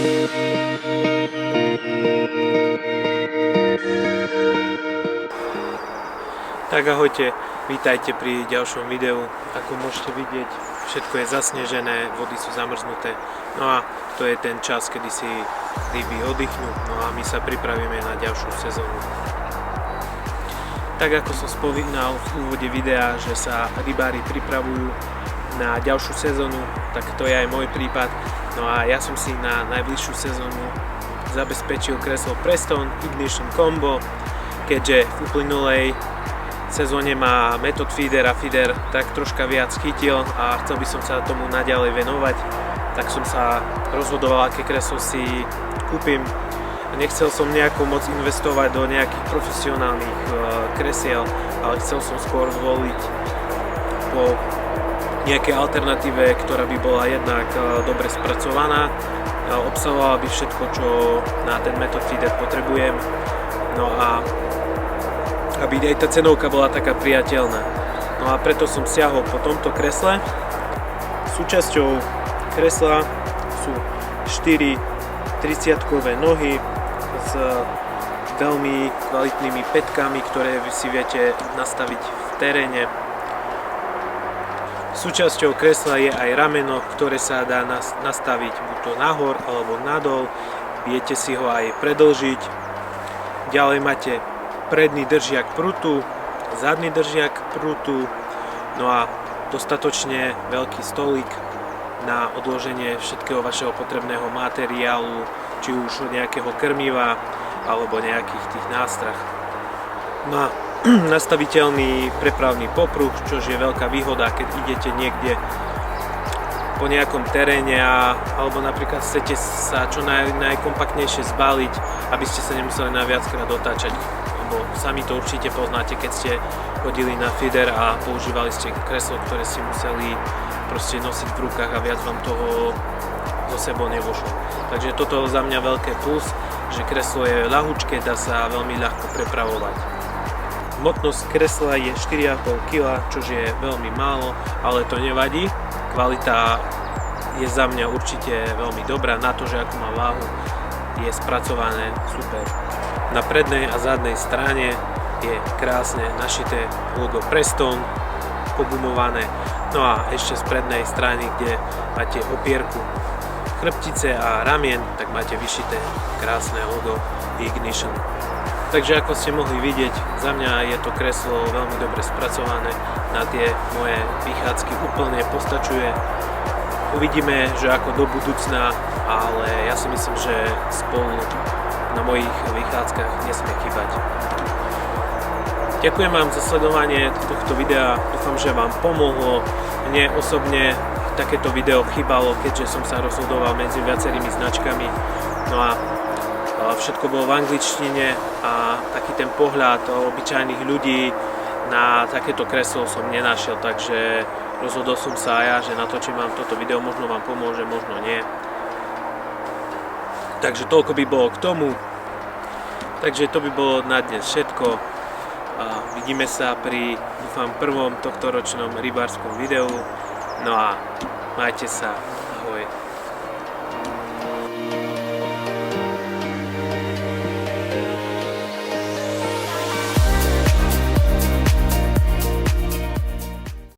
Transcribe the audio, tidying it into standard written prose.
Tak ahojte, vítajte pri ďalšom videu. Ako môžete vidieť, všetko je zasnežené, vody sú zamrznuté. No a to je ten čas, kedy si ryby oddychnú. No a my sa pripravíme na ďalšiu sezónu. Tak ako som spomínal v úvode videa, že sa rybári pripravujú na ďalšiu sezónu, tak to je aj môj prípad. No a ja som si na najbližšiu sezónu zabezpečil kreslo Preston Ignition Combo, keďže v uplynulej sezóne ma Method Feeder a feeder tak troška viac chytil a chcel by som sa tomu naďalej venovať, tak som sa rozhodoval, aké kreslo si kúpim. Nechcel som nejako moc investovať do nejakých profesionálnych kresiel, ale chcel som skôr zvoliť po nejakej alternatíve, ktorá by bola jednak dobre spracovaná, obsahovala by všetko, čo na ten Method Feeder potrebujem, no a aby aj tá cenovka bola taká priateľná. No a preto som siahol po tomto kresle. Súčasťou kresla sú 4 30-kové nohy s veľmi kvalitnými pätkami, ktoré vy si viete nastaviť v teréne. Súčasťou kresla je aj rameno, ktoré sa dá nastaviť buď to nahor alebo nadol. Viete si ho aj predĺžiť. Ďalej máte predný držiak prutu, zadný držiak prutu, no a dostatočne veľký stolík na odloženie všetkého vašeho potrebného materiálu, či už nejakého krmiva alebo nejakých tých nástrah. Má nastaviteľný prepravný popruh, čo je veľká výhoda, keď idete niekde po nejakom teréne alebo napríklad chcete sa čo najkompaktnejšie zbaliť, aby ste sa nemuseli na viackrát otáčať. Sami to určite poznáte, keď ste chodili na feeder a používali ste kreslo, ktoré ste museli proste nosiť v rukách a viac vám toho zo sebou nevošlo. Takže toto je za mňa veľké plus, že kreslo je ľahučké, dá sa veľmi ľahko prepravovať. Hmotnosť kresla je 4,5 kg, čo je veľmi málo, ale to nevadí. Kvalita je za mňa určite veľmi dobrá, na to, že akú má váhu, je spracované super. Na prednej a zadnej strane je krásne našité logo Preston, pogumované. No a ešte z prednej strany, kde máte opierku chrbtice a ramien, tak máte vyšité krásne logo Ignition. Takže ako ste mohli vidieť, za mňa je to kreslo veľmi dobre spracované, na tie moje vychádzky úplne postačuje. Uvidíme, že ako do budúcna, ale ja si myslím, že spolu na mojich vychádzkach nesmie chýbať. Ďakujem vám za sledovanie tohto videa, dúfam, že vám pomohlo. Mne osobne takéto video chýbalo, keďže som sa rozhodoval medzi viacerými značkami. No a všetko bolo v angličtine a taký ten pohľad obyčajných ľudí na takéto kreslo som nenašiel, takže rozhodol som sa aj ja, že natočím vám toto video, možno vám pomôže, možno nie. Takže toľko by bolo k tomu. Takže to by bolo na dnes všetko. Vidíme sa pri, dúfam, prvom tohtoročnom rybárskom videu. No a majte sa.